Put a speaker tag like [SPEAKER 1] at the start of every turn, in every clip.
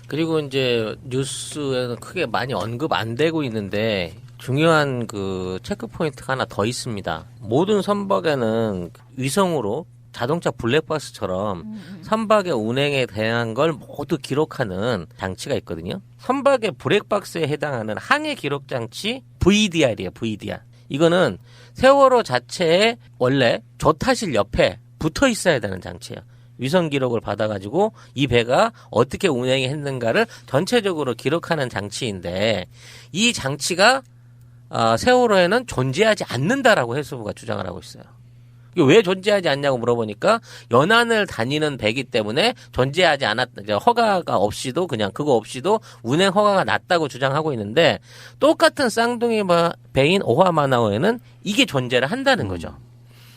[SPEAKER 1] 그리고 이제 뉴스에는 크게 많이 언급 안 되고 있는데 중요한 그 체크 포인트가 하나 더 있습니다. 모든 선박에는 위성으로 자동차 블랙박스처럼 선박의 운행에 대한 걸 모두 기록하는 장치가 있거든요. 선박의 블랙박스에 해당하는 항해 기록 장치 VDR이에요. VDR. 이거는 세월호 자체에 원래 조타실 옆에 붙어 있어야 되는 장치예요. 위성 기록을 받아가지고 이 배가 어떻게 운행이 했는가를 전체적으로 기록하는 장치인데 이 장치가 세월호에는 존재하지 않는다라고 해수부가 주장을 하고 있어요. 왜 존재하지 않냐고 물어보니까 연안을 다니는 배기 때문에 존재하지 않았다. 허가가 없이도 그냥 그거 없이도 운행 허가가 났다고 주장하고 있는데 똑같은 쌍둥이 배인 오하마나호에는 이게 존재를 한다는 거죠.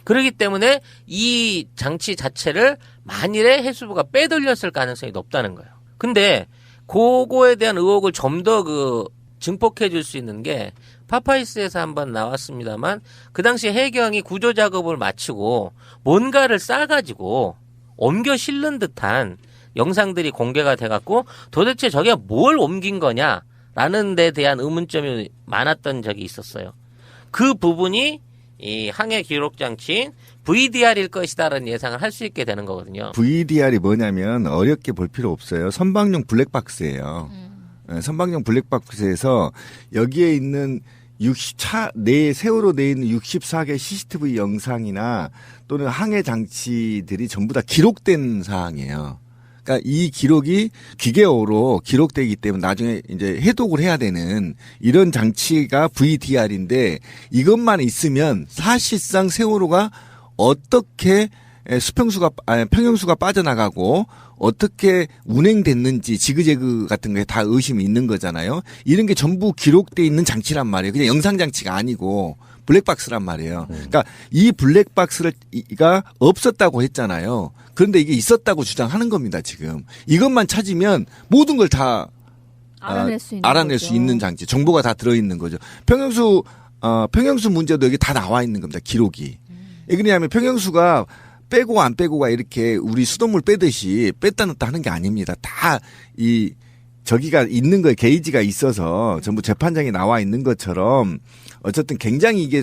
[SPEAKER 1] 그렇기 때문에 이 장치 자체를 만일에 해수부가 빼돌렸을 가능성이 높다는 거예요. 근데 그거에 대한 의혹을 좀 더 증폭해 줄 수 있는 게 파파이스에서 한번 나왔습니다만 그 당시 해경이 구조 작업을 마치고 뭔가를 싸가지고 옮겨 실는 듯한 영상들이 공개가 돼갖고 도대체 저게 뭘 옮긴 거냐라는 데 대한 의문점이 많았던 적이 있었어요. 그 부분이 이 항해 기록 장치인 VDR일 것이다라는 예상을 할 수 있게 되는 거거든요.
[SPEAKER 2] VDR이 뭐냐면 어렵게 볼 필요 없어요. 선박용 블랙박스예요. 선박용 블랙박스에서 여기에 있는 세월호 내에 있는 64개 CCTV 영상이나 또는 항해 장치들이 전부 다 기록된 사항이에요. 그러니까 이 기록이 기계어로 기록되기 때문에 나중에 이제 해독을 해야 되는 이런 장치가 VDR인데 이것만 있으면 사실상 세월호가 어떻게 평형수가 빠져나가고 어떻게 운행됐는지 지그재그 같은 거에 다 의심이 있는 거잖아요. 이런 게 전부 기록돼 있는 장치란 말이에요. 그냥 영상 장치가 아니고 블랙박스란 말이에요. 그러니까 이 블랙박스가 없었다고 했잖아요. 그런데 이게 있었다고 주장하는 겁니다, 지금. 이것만 찾으면 모든 걸 다 알아낼 수 있는 장치, 정보가 다 들어있는 거죠. 평형수 문제도 여기 다 나와 있는 겁니다, 기록이. 왜 그러냐면 평형수가 빼고 안 빼고가 이렇게 우리 수돗물 빼듯이 뺐다 넣었다 하는 게 아닙니다. 다 저기가 있는 거에 게이지가 있어서 전부 재판장에 나와 있는 것처럼 어쨌든 굉장히 이게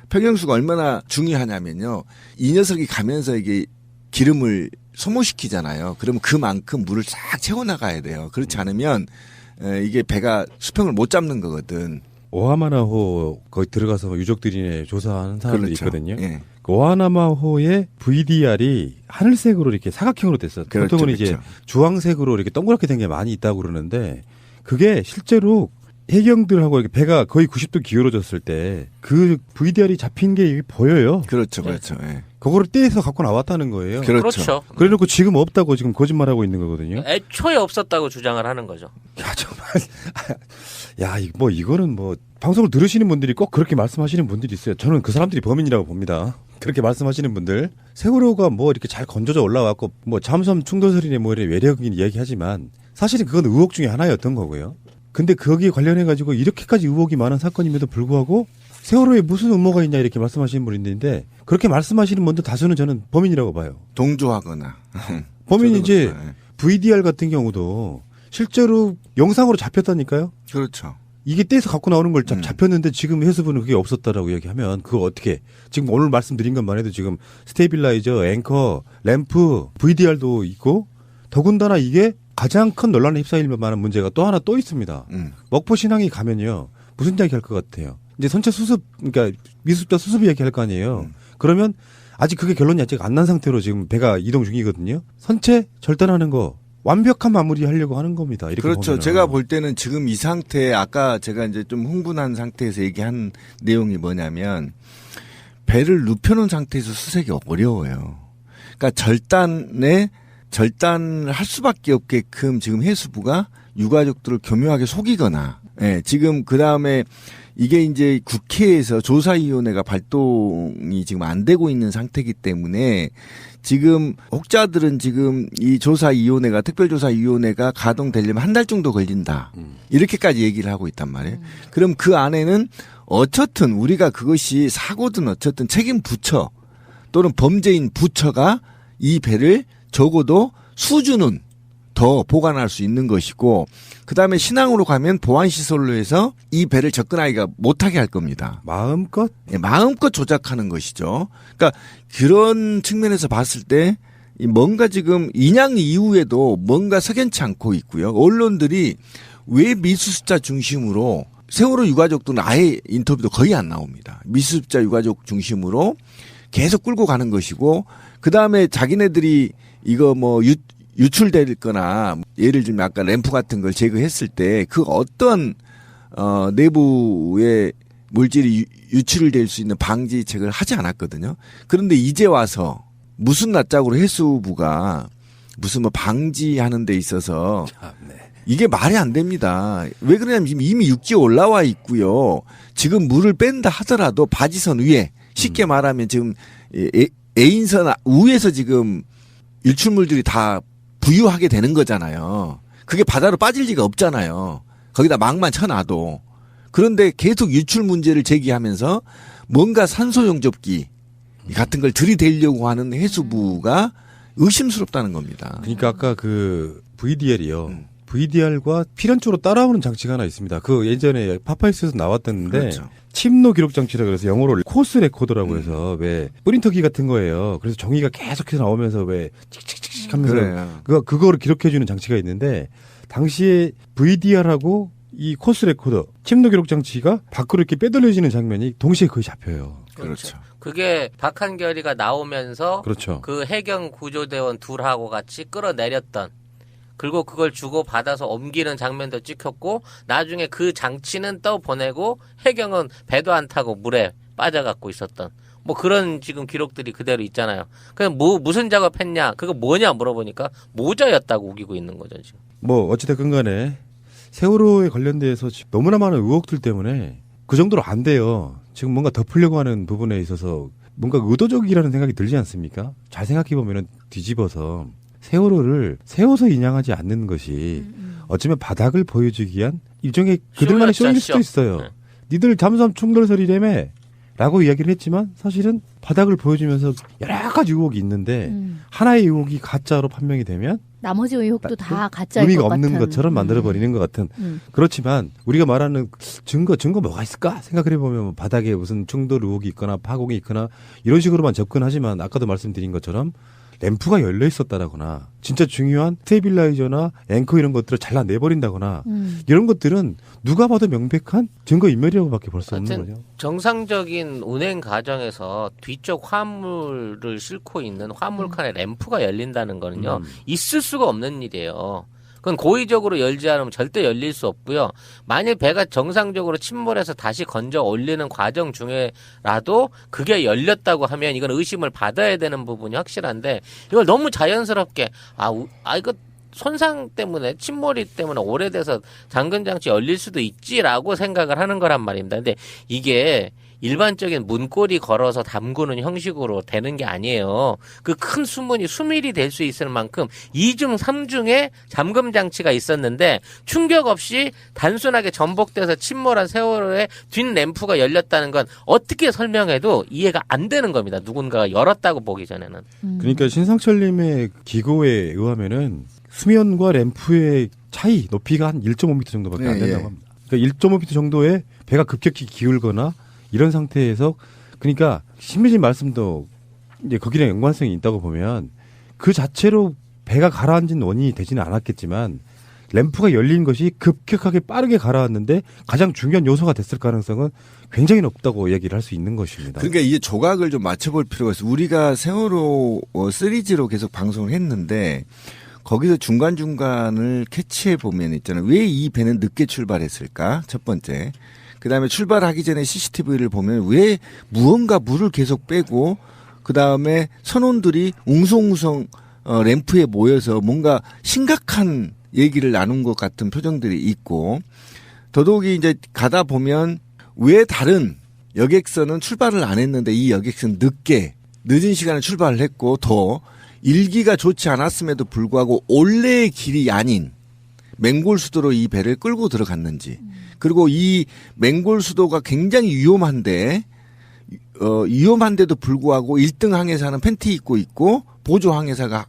[SPEAKER 2] 평형수가 얼마나 중요하냐면요. 이 녀석이 가면서 이게 기름을 소모시키잖아요. 그러면 그만큼 물을 싹 채워나가야 돼요. 그렇지 않으면 이게 배가 수평을 못 잡는 거거든.
[SPEAKER 3] 오하마나호 거기 들어가서 유족들이 조사하는 사람들이
[SPEAKER 2] 그렇죠.
[SPEAKER 3] 있거든요.
[SPEAKER 2] 예.
[SPEAKER 3] 그 오하마나호의 VDR이 하늘색으로 이렇게 사각형으로 됐어요.
[SPEAKER 2] 그렇죠,
[SPEAKER 3] 보통은
[SPEAKER 2] 그렇죠.
[SPEAKER 3] 이제 주황색으로 이렇게 동그랗게 된 게 많이 있다고 그러는데 그게 실제로 해경들하고 이렇게 배가 거의 90도 기울어졌을 때 그 VDR이 잡힌 게 보여요.
[SPEAKER 2] 그렇죠, 그렇죠. 예.
[SPEAKER 3] 그거를 떼서 갖고 나왔다는 거예요.
[SPEAKER 2] 그렇죠.
[SPEAKER 3] 그래놓고 지금 없다고 지금 거짓말하고 있는 거거든요.
[SPEAKER 1] 애초에 없었다고 주장을 하는 거죠.
[SPEAKER 3] 야, 정말. 야, 이거는 방송을 들으시는 분들이 꼭 그렇게 말씀하시는 분들이 있어요. 저는 그 사람들이 범인이라고 봅니다. 그렇게 말씀하시는 분들. 세월호가 이렇게 잘 건져져 올라왔고, 잠수함 충돌설이네 이런 외력인 이야기하지만, 사실은 그건 의혹 중에 하나였던 거고요. 근데 거기에 관련해가지고 이렇게까지 의혹이 많은 사건임에도 불구하고, 세월호에 무슨 음모가 있냐 이렇게 말씀하시는 분이 있는데, 그렇게 말씀하시는 분들 다수는 저는 범인이라고 봐요.
[SPEAKER 2] 동조하거나.
[SPEAKER 3] 범인이 이제 VDR 같은 경우도 실제로 영상으로 잡혔다니까요?
[SPEAKER 2] 그렇죠.
[SPEAKER 3] 이게 떼서 갖고 나오는 걸 잡혔는데 지금 해수부는 그게 없었다라고 얘기하면 그거 어떻게 지금 오늘 말씀드린 것만 해도 지금 스테빌라이저, 앵커, 램프, VDR도 있고 더군다나 이게 가장 큰 논란에 휩싸일 만한 문제가 또 하나 또 있습니다. 먹포 신항이 가면요. 무슨 이야기 할 것 같아요? 이제 선체 수습, 그러니까 미수습자 수습 이야기 할 거 아니에요. 그러면 아직 그게 결론이 아직 안 난 상태로 지금 배가 이동 중이거든요. 선체 절단하는 거 완벽한 마무리 하려고 하는 겁니다. 이렇게
[SPEAKER 2] 그렇죠.
[SPEAKER 3] 보면은.
[SPEAKER 2] 제가 볼 때는 지금 이 상태, 아까 제가 이제 좀 흥분한 상태에서 얘기한 내용이 뭐냐면 배를 눕혀놓은 상태에서 수색이 어려워요. 그러니까 절단을 할 수밖에 없게끔 지금 해수부가 유가족들을 교묘하게 속이거나, 예, 지금 그 다음에 이게 이제 국회에서 조사위원회가 발동이 지금 안 되고 있는 상태이기 때문에 지금 혹자들은 지금 이 조사위원회가 특별조사위원회가 가동되려면 한 달 정도 걸린다. 이렇게까지 얘기를 하고 있단 말이에요. 그럼 그 안에는 어쨌든 우리가 그것이 사고든 어쨌든 책임 부처 또는 범죄인 부처가 이 배를 적어도 수주는 더 더 보관할 수 있는 것이고 그다음에 신항으로 가면 보안시설로 해서 이 배를 접근하기가 못하게 할 겁니다.
[SPEAKER 3] 마음껏?
[SPEAKER 2] 예, 마음껏 조작하는 것이죠. 그러니까 그런 측면에서 봤을 때 뭔가 지금 인양 이후에도 뭔가 석연치 않고 있고요. 언론들이 왜 미수습자 중심으로 세월호 유가족들은 아예 인터뷰도 거의 안 나옵니다. 미수습자 유가족 중심으로 계속 끌고 가는 것이고 그다음에 자기네들이 이거 뭐 유출될 거나 예를 들면 아까 램프 같은 걸 제거했을 때 그 어떤 내부의 물질이 유출될 수 있는 방지책을 하지 않았거든요. 그런데 이제 와서 무슨 낯짝으로 해수부가 무슨 뭐 방지하는 데 있어서 이게 말이 안 됩니다. 왜 그러냐면 지금 이미 육지에 올라와 있고요. 지금 물을 뺀다 하더라도 바지선 위에 쉽게 말하면 지금 A인선 위에서 지금 유출물들이 다 부유하게 되는 거잖아요. 그게 바다로 빠질 리가 없잖아요. 거기다 막만 쳐놔도. 그런데 계속 유출 문제를 제기하면서 뭔가 산소 용접기 같은 걸 들이대려고 하는 해수부가 의심스럽다는 겁니다.
[SPEAKER 3] 그러니까 아까 그 VDR이요. VDR과 필연적으로 따라오는 장치가 하나 있습니다. 그 예전에 파파이스에서 나왔던데
[SPEAKER 2] 그렇죠.
[SPEAKER 3] 침노 기록 장치라 그래서 영어로 코스 레코더라고 해서 왜 프린터기 같은 거예요. 그래서 종이가 계속해서 나오면서 왜 칙칙칙칙 하면서
[SPEAKER 2] 그래요.
[SPEAKER 3] 그거를 기록해 주는 장치가 있는데 당시에 VDR하고 이 코스 레코더 침노 기록 장치가 밖으로 이렇게 빼돌려지는 장면이 동시에 거의 잡혀요.
[SPEAKER 2] 그렇죠.
[SPEAKER 1] 그게 박한결이가 나오면서
[SPEAKER 3] 그렇죠.
[SPEAKER 1] 그 해경 구조대원 둘하고 같이 끌어내렸던 그리고 그걸 주고 받아서 옮기는 장면도 찍혔고 나중에 그 장치는 떠보내고 해경은 배도 안 타고 물에 빠져갖고 있었던 뭐 그런 지금 기록들이 그대로 있잖아요. 그냥 무슨 작업했냐 그거 뭐냐 물어보니까 모자였다고 우기고 있는 거죠 지금.
[SPEAKER 3] 뭐 어찌됐건 간에 세월호에 관련돼서 너무나 많은 의혹들 때문에 그 정도로 안 돼요. 지금 뭔가 덮으려고 하는 부분에 있어서 뭔가 의도적이라는 생각이 들지 않습니까? 잘 생각해보면 뒤집어서 세월호를 세워서 인양하지 않는 것이 어쩌면 바닥을 보여주기 위한 일종의 그들만의 쇼일 수도 있어요.
[SPEAKER 1] 네.
[SPEAKER 3] 니들 잠수함 충돌설이라며 라고 이야기를 했지만 사실은 바닥을 보여주면서 여러 가지 의혹이 있는데 하나의 의혹이 가짜로 판명이 되면
[SPEAKER 4] 나머지 의혹도 다 가짜일
[SPEAKER 3] 의미가
[SPEAKER 4] 것
[SPEAKER 3] 없는
[SPEAKER 4] 같은.
[SPEAKER 3] 것처럼 만들어버리는 것 같은. 그렇지만 우리가 말하는 증거 뭐가 있을까 생각을 해보면 바닥에 무슨 충돌 의혹이 있거나 파공이 있거나 이런 식으로만 접근하지만 아까도 말씀드린 것처럼 램프가 열려 있었다라거나 진짜 중요한 스테빌라이저나 앵커 이런 것들을 잘라내버린다거나 이런 것들은 누가 봐도 명백한 증거인멸이라고밖에 볼 수 없는 거죠.
[SPEAKER 1] 정상적인 운행 과정에서 뒤쪽 화물을 싣고 있는 화물칸에 램프가 열린다는 거는요. 있을 수가 없는 일이에요. 그건 고의적으로 열지 않으면 절대 열릴 수 없고요. 만일 배가 정상적으로 침몰해서 다시 건져 올리는 과정 중에라도 그게 열렸다고 하면 이건 의심을 받아야 되는 부분이 확실한데 이걸 너무 자연스럽게 이거 손상 때문에 침몰이 때문에 오래돼서 잠금장치 열릴 수도 있지라고 생각을 하는 거란 말입니다. 근데 이게 일반적인 문고리 걸어서 담그는 형식으로 되는 게 아니에요. 그 큰 수문이 수밀이 될 수 있을 만큼 2중 3중에 잠금 장치가 있었는데 충격 없이 단순하게 전복돼서 침몰한 세월호의 뒷 램프가 열렸다는 건 어떻게 설명해도 이해가 안 되는 겁니다. 누군가가 열었다고 보기 전에는.
[SPEAKER 3] 그러니까 신상철님의 기고에 의하면은 수면과 램프의 차이 높이가 한 1.5m 정도밖에 안 된다고 합니다. 그러니까 1.5m 정도의 배가 급격히 기울거나 이런 상태에서 그러니까 신미진 말씀도 이제 거기랑 연관성이 있다고 보면 그 자체로 배가 가라앉은 원인이 되지는 않았겠지만 램프가 열린 것이 급격하게 빠르게 가라앉는데 가장 중요한 요소가 됐을 가능성은 굉장히 높다고 얘기를 할 수 있는 것입니다.
[SPEAKER 2] 그러니까 이게 조각을 좀 맞춰볼 필요가 있어요. 우리가 세월호 시리즈로 계속 방송을 했는데 거기서 중간중간을 캐치해 보면 있잖아요. 왜 이 배는 늦게 출발했을까? 첫 번째. 그다음에 출발하기 전에 CCTV를 보면 왜 무언가 물을 계속 빼고 그다음에 선원들이 웅성웅성 램프에 모여서 뭔가 심각한 얘기를 나눈 것 같은 표정들이 있고 더더욱이 이제 가다 보면 왜 다른 여객선은 출발을 안 했는데 이 여객선 늦은 시간에 출발을 했고 더 일기가 좋지 않았음에도 불구하고 올레의 길이 아닌 맹골수도로 이 배를 끌고 들어갔는지 그리고 이 맹골수도가 굉장히 위험한데 위험한데도 불구하고 1등 항해사는 팬티 입고 있고 보조 항해사가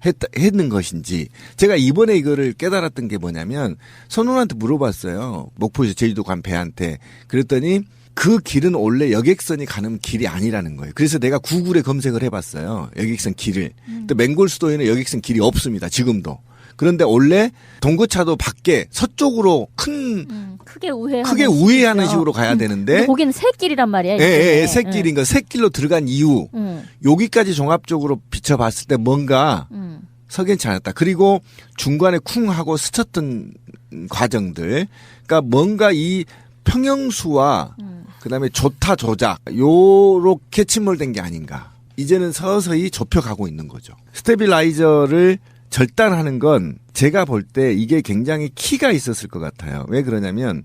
[SPEAKER 2] 했는 것인지. 제가 이번에 이거를 깨달았던 게 뭐냐면 선원한테 물어봤어요. 목포에서 제주도 간 배한테. 그랬더니 그 길은 원래 여객선이 가는 길이 아니라는 거예요. 그래서 내가 구글에 검색을 해봤어요. 여객선 길을. 또 맹골수도에는 여객선 길이 없습니다. 지금도. 그런데 원래 동거차도 밖에 서쪽으로
[SPEAKER 4] 크게 우회하는,
[SPEAKER 2] 크게 우회하는 식으로 가야
[SPEAKER 4] 근데
[SPEAKER 2] 되는데
[SPEAKER 4] 거기는 새길이란 말이야.
[SPEAKER 2] 예, 새길인 거. 새길로 들어간 이유. 여기까지 종합적으로 비춰봤을 때 뭔가 석연치 않았다. 그리고 중간에 쿵 하고 스쳤던 과정들. 그러니까 뭔가 이 평형수와 그다음에 조타 조작 요렇게 침몰된 게 아닌가. 이제는 서서히 좁혀가고 있는 거죠. 스테빌라이저를 절단하는 건 제가 볼 때 이게 굉장히 키가 있었을 것 같아요. 왜 그러냐면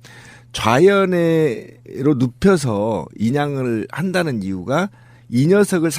[SPEAKER 2] 좌연으로 눕혀서 인양을 한다는 이유가 이 녀석을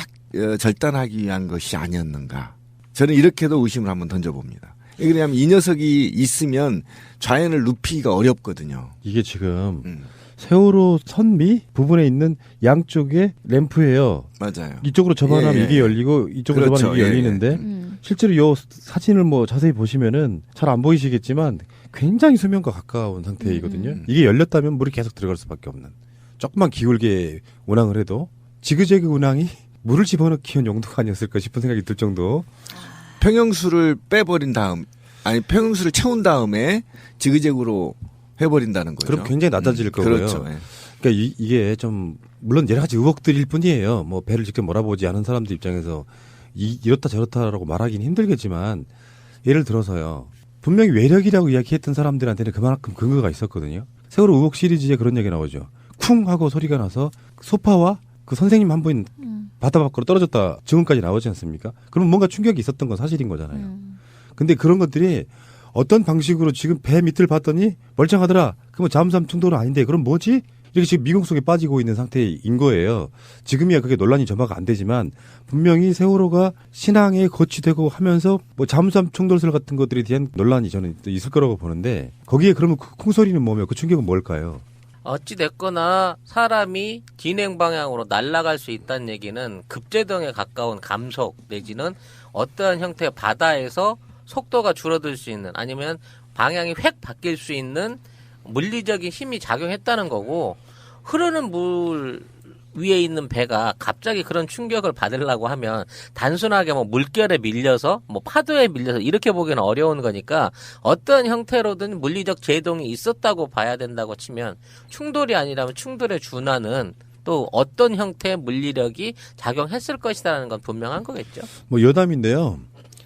[SPEAKER 2] 절단하기 위한 것이 아니었는가. 저는 이렇게도 의심을 한번 던져봅니다. 왜 그러냐면 이 녀석이 있으면 좌연을 눕히기가 어렵거든요.
[SPEAKER 3] 이게 지금 세월호 선미 부분에 있는 양쪽에 램프예요.
[SPEAKER 2] 맞아요.
[SPEAKER 3] 이쪽으로 접안하면
[SPEAKER 2] 예, 예.
[SPEAKER 3] 이게 열리고 이쪽으로
[SPEAKER 2] 그렇죠.
[SPEAKER 3] 접안하면 이게
[SPEAKER 2] 예,
[SPEAKER 3] 열리는데 실제로 이 사진을 뭐 자세히 보시면은 잘 안 보이시겠지만 굉장히 수면과 가까운 상태이거든요. 이게 열렸다면 물이 계속 들어갈 수밖에 없는. 조금만 기울게 운항을 해도 지그재그 운항이 물을 집어넣기 위한 용도가 아니었을까 싶은 생각이 들 정도.
[SPEAKER 2] 평형수를 빼버린 다음, 아니 평형수를 채운 다음에 지그재그로 해버린다는 거죠.
[SPEAKER 3] 그럼 굉장히 낮아질 거고요.
[SPEAKER 2] 그렇죠. 예.
[SPEAKER 3] 그러니까 이게 좀 물론 여러 가지 의혹들일 뿐이에요. 뭐 배를 직접 몰아보지 않은 사람들 입장에서 이렇다 저렇다라고 말하기는 힘들겠지만 예를 들어서요. 분명히 외력이라고 이야기했던 사람들한테는 그만큼 근거가 있었거든요. 세월호 의혹 시리즈에 그런 얘기 나오죠. 쿵 하고 소리가 나서 소파와 그 선생님 한 분 바다 밖으로 떨어졌다 증언까지 나오지 않습니까? 그러면 뭔가 충격이 있었던 건 사실인 거잖아요. 근데 그런 것들이 어떤 방식으로 지금 배 밑을 봤더니 멀쩡하더라. 그러면 잠수함 충돌은 아닌데 그럼 뭐지? 이렇게 지금 미궁 속에 빠지고 있는 상태인 거예요. 지금이야 그게 논란이 점화가 안 되지만 분명히 세월호가 신항에 거치되고 하면서 뭐 잠수함 충돌설 같은 것들에 대한 논란이 저는 있을 거라고 보는데 거기에 그러면 그 쿵소리는 뭐며 그 충격은 뭘까요?
[SPEAKER 1] 어찌됐거나 사람이 진행 방향으로 날아갈 수 있다는 얘기는 급제동에 가까운 감속 내지는 어떠한 형태의 바다에서 속도가 줄어들 수 있는 아니면 방향이 획 바뀔 수 있는 물리적인 힘이 작용했다는 거고 흐르는 물 위에 있는 배가 갑자기 그런 충격을 받으려고 하면 단순하게 뭐 물결에 밀려서 뭐 파도에 밀려서 이렇게 보기는 어려운 거니까 어떤 형태로든 물리적 제동이 있었다고 봐야 된다고 치면 충돌이 아니라면 충돌에 준하는 또 어떤 형태의 물리력이 작용했을 것이다라는 건 분명한 거겠죠.
[SPEAKER 3] 뭐 여담인데요.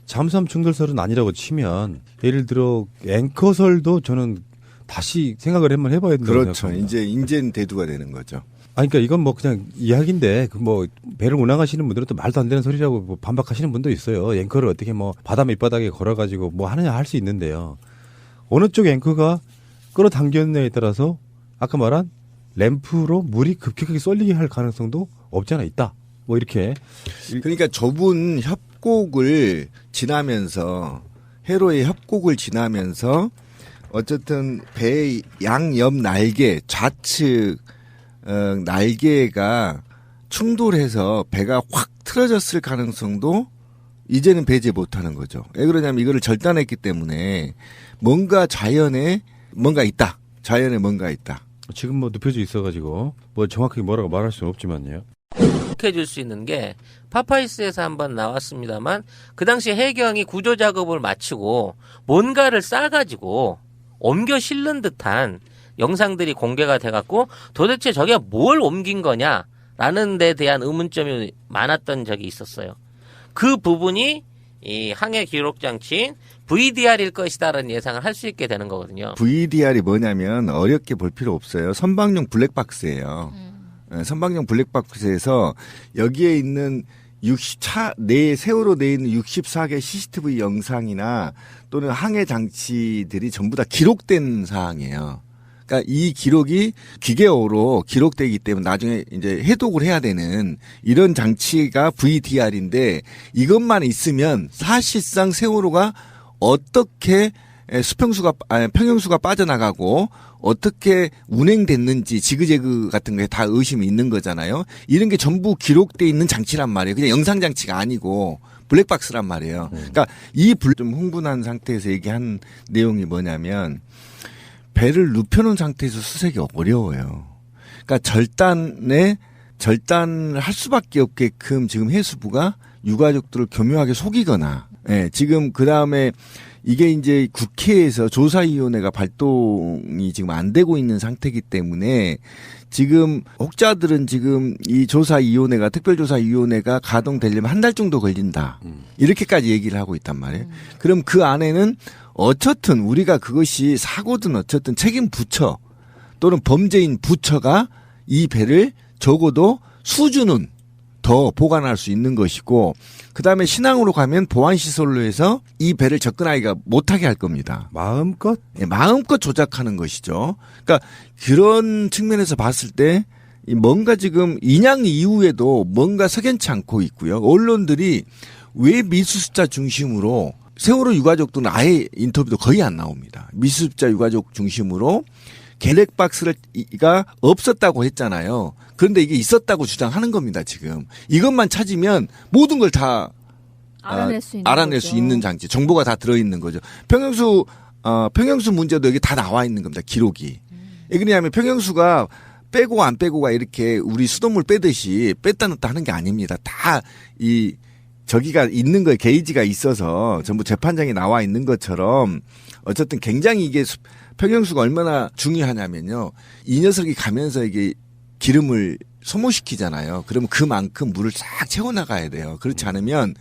[SPEAKER 3] 잠수함 충돌설은 아니라고 치면 예를 들어 앵커설도 저는 다시 생각을 한번 해봐야 된다고
[SPEAKER 2] 그렇죠.
[SPEAKER 3] 생각합니다.
[SPEAKER 2] 이제 인제는 대두가 되는 거죠.
[SPEAKER 3] 아니, 그러니까 이건 뭐 그냥 이야기인데 그 뭐 배를 운항하시는 분들은 또 말도 안 되는 소리라고 뭐 반박하시는 분도 있어요. 앵커를 어떻게 뭐 바다 밑바닥에 걸어가지고 뭐 하느냐 할 수 있는데요. 어느 쪽 앵커가 끌어당겼느냐에 따라서 아까 말한 램프로 물이 급격하게 쏠리게 할 가능성도 없지 않아 있다. 뭐 이렇게.
[SPEAKER 2] 그러니까 좁은 협곡을 지나면서 해로의 협곡을 지나면서 어쨌든 배의 양옆 날개 좌측 날개가 충돌해서 배가 확 틀어졌을 가능성도 이제는 배제 못하는 거죠. 왜 그러냐면 이거를 절단했기 때문에 뭔가 자연에 뭔가 있다. 자연에 뭔가 있다.
[SPEAKER 3] 지금 뭐 눕혀져 있어가지고 뭐 정확하게 뭐라고 말할 수는 없지만요.
[SPEAKER 1] 해줄 수 있는 게 파파이스에서 한번 나왔습니다만 그 당시 해경이 구조 작업을 마치고 뭔가를 싸가지고 옮겨 실는 듯한 영상들이 공개가 돼갖고 도대체 저게 뭘 옮긴 거냐라는 데 대한 의문점이 많았던 적이 있었어요. 그 부분이 이 항해 기록 장치인 VDR일 것이다라는 예상을 할 수 있게 되는 거거든요.
[SPEAKER 2] VDR이 뭐냐면 어렵게 볼 필요 없어요. 선박용 블랙박스예요. 선박용 블랙박스에서 여기에 있는 내 세월호 내에 있는 64개 CCTV 영상이나 또는 항해 장치들이 전부 다 기록된 사항이에요. 그러니까 이 기록이 기계어로 기록되기 때문에 나중에 이제 해독을 해야 되는 이런 장치가 VDR인데 이것만 있으면 사실상 세월호가 어떻게 평형수가 빠져나가고 어떻게 운행됐는지 지그재그 같은 거에 다 의심이 있는 거잖아요. 이런 게 전부 기록돼 있는 장치란 말이에요. 그냥 영상 장치가 아니고 블랙박스란 말이에요. 그러니까 이 좀 흥분한 상태에서 얘기한 내용이 뭐냐면 배를 눕혀놓은 상태에서 수색이 어려워요. 그러니까 절단을 할 수밖에 없게끔 지금 해수부가 유가족들을 교묘하게 속이거나, 예, 지금 그 다음에 이게 이제 국회에서 조사위원회가 발동이 지금 안 되고 있는 상태이기 때문에 지금 혹자들은 지금 이 조사위원회가 특별조사위원회가 가동되려면 한 달 정도 걸린다. 이렇게까지 얘기를 하고 있단 말이에요. 그럼 그 안에는 어쨌든 우리가 그것이 사고든 어쨌든 책임 부처 또는 범죄인 부처가 이 배를 적어도 수주는 더 보관할 수 있는 것이고 그다음에 신항으로 가면 보안시설로 해서 이 배를 접근하기가 못하게 할 겁니다.
[SPEAKER 3] 마음껏?
[SPEAKER 2] 예, 마음껏 조작하는 것이죠. 그러니까 그런 측면에서 봤을 때 뭔가 지금 인양 이후에도 뭔가 석연치 않고 있고요. 언론들이 왜 미수습자 중심으로 세월호 유가족들은 아예 인터뷰도 거의 안 나옵니다. 미수습자 유가족 중심으로 블랙박스가 없었다고 했잖아요. 그런데 이게 있었다고 주장하는 겁니다, 지금. 이것만 찾으면 모든 걸 다 알아낼 수 있는 장치, 정보가 다 들어있는 거죠. 평형수 문제도 여기 다 나와 있는 겁니다, 기록이. 왜 그러냐면 평형수가 빼고 안 빼고가 이렇게 우리 수돗물 빼듯이 뺐다 넣었다 하는 게 아닙니다. 다 저기가 있는 거에 게이지가 있어서 전부 재판장에 나와 있는 것처럼 어쨌든 굉장히 이게 평형수가 얼마나 중요하냐면요. 이 녀석이 가면서 이게 기름을 소모시키잖아요. 그러면 그만큼 물을 싹 채워나가야 돼요. 그렇지 않으면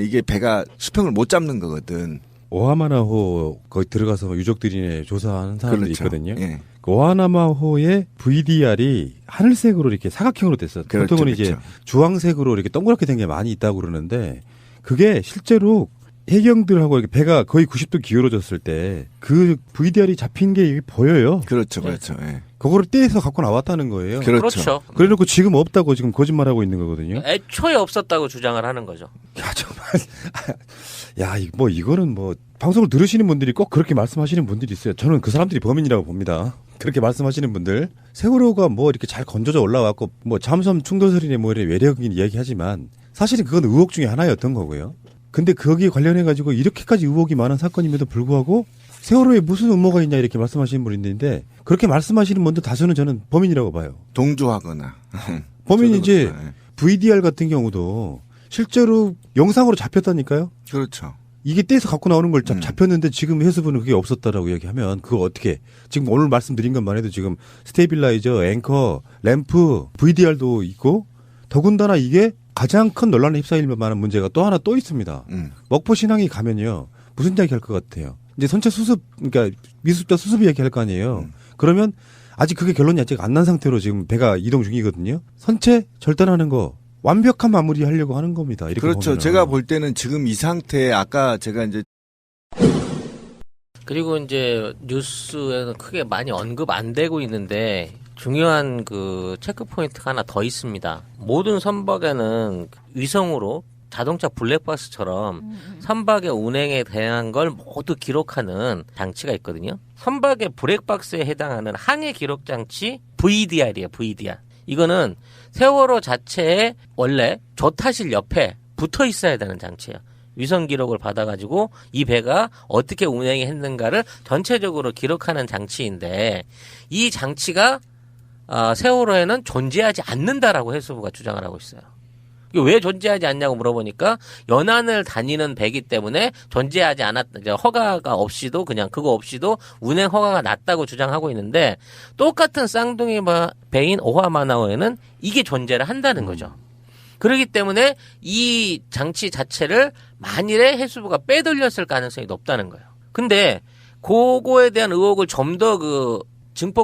[SPEAKER 2] 이게 배가 수평을 못 잡는 거거든.
[SPEAKER 3] 오하마나호 거기 들어가서 유족들이 조사하는 사람들이
[SPEAKER 2] 그렇죠.
[SPEAKER 3] 있거든요.
[SPEAKER 2] 예.
[SPEAKER 3] 그 오하마나호의 VDR이 하늘색으로 이렇게 사각형으로 됐어요.
[SPEAKER 2] 그렇죠,
[SPEAKER 3] 보통은 이제
[SPEAKER 2] 그렇죠.
[SPEAKER 3] 주황색으로 이렇게 동그랗게 된 게 많이 있다고 그러는데 그게 실제로 해경들하고 이렇게 배가 거의 90도 기울어졌을 때 그 VDR이 잡힌 게 보여요.
[SPEAKER 2] 그렇죠, 그렇죠. 예.
[SPEAKER 3] 그거를 떼서 갖고 나왔다는 거예요.
[SPEAKER 2] 그렇죠.
[SPEAKER 3] 그래놓고 지금 없다고 지금 거짓말하고 있는 거거든요.
[SPEAKER 1] 애초에 없었다고 주장을 하는 거죠.
[SPEAKER 3] 야, 정말. 야, 뭐, 이거는 뭐, 방송을 들으시는 분들이 꼭 그렇게 말씀하시는 분들이 있어요. 저는 그 사람들이 범인이라고 봅니다. 그렇게 말씀하시는 분들. 세월호가 뭐 이렇게 잘 건져져 올라왔고, 뭐 잠수함 충돌설이네 뭐 이런 외력인 이야기하지만, 사실은 그건 의혹 중에 하나였던 거고요. 근데 거기에 관련해가지고 이렇게까지 의혹이 많은 사건임에도 불구하고, 세월호에 무슨 음모가 있냐 이렇게 말씀하시는 분이 있는데, 그렇게 말씀하시는 분들 다수는 저는 범인이라고 봐요.
[SPEAKER 2] 동조하거나.
[SPEAKER 3] 범인이 이제
[SPEAKER 2] 그렇죠. 예.
[SPEAKER 3] VDR 같은 경우도 실제로 영상으로 잡혔다니까요?
[SPEAKER 2] 그렇죠.
[SPEAKER 3] 이게 떼서 갖고 나오는 걸 잡혔는데 지금 해수부는 그게 없었다라고 얘기하면 그거 어떻게 지금 오늘 말씀드린 것만 해도 지금 스테이빌라이저, 앵커, 램프, VDR도 있고 더군다나 이게 가장 큰 논란에 휩싸일 만한 문제가 또 하나 또 있습니다. 먹포 신항이 가면요. 무슨 이야기 할 것 같아요? 이제 선체 수습, 그러니까 미수습자 수습 이야기 할 거 아니에요. 그러면 아직 그게 결론이 아직 안 난 상태로 지금 배가 이동 중이거든요. 선체 절단하는 거 완벽한 마무리 하려고 하는 겁니다. 이렇게
[SPEAKER 2] 그렇죠.
[SPEAKER 3] 보면은.
[SPEAKER 2] 제가 볼 때는 지금 이 상태에 아까 제가 이제
[SPEAKER 1] 그리고 이제 뉴스에는 크게 많이 언급 안 되고 있는데 중요한 그 체크 포인트가 하나 더 있습니다. 모든 선박에는 위성으로 자동차 블랙박스처럼 선박의 운행에 대한 걸 모두 기록하는 장치가 있거든요. 선박의 블랙박스에 해당하는 항해 기록 장치 VDR이에요. VDR. 이거는 세월호 자체에 원래 조타실 옆에 붙어 있어야 되는 장치예요. 위성 기록을 받아가지고 이 배가 어떻게 운행이 했는가를 전체적으로 기록하는 장치인데 이 장치가 세월호에는 존재하지 않는다라고 해수부가 주장을 하고 있어요. 이게 왜 존재하지 않냐고 물어보니까 연안을 다니는 배기 때문에 존재하지 않았다. 허가가 없이도 그냥 그거 없이도 운행 허가가 났다고 주장하고 있는데 똑같은 쌍둥이 배인 오하마나호에는 이게 존재를 한다는 거죠. 그렇기 때문에 이 장치 자체를 만일에 해수부가 빼돌렸을 가능성이 높다는 거예요. 근데 그거에 대한 의혹을 좀 더 증폭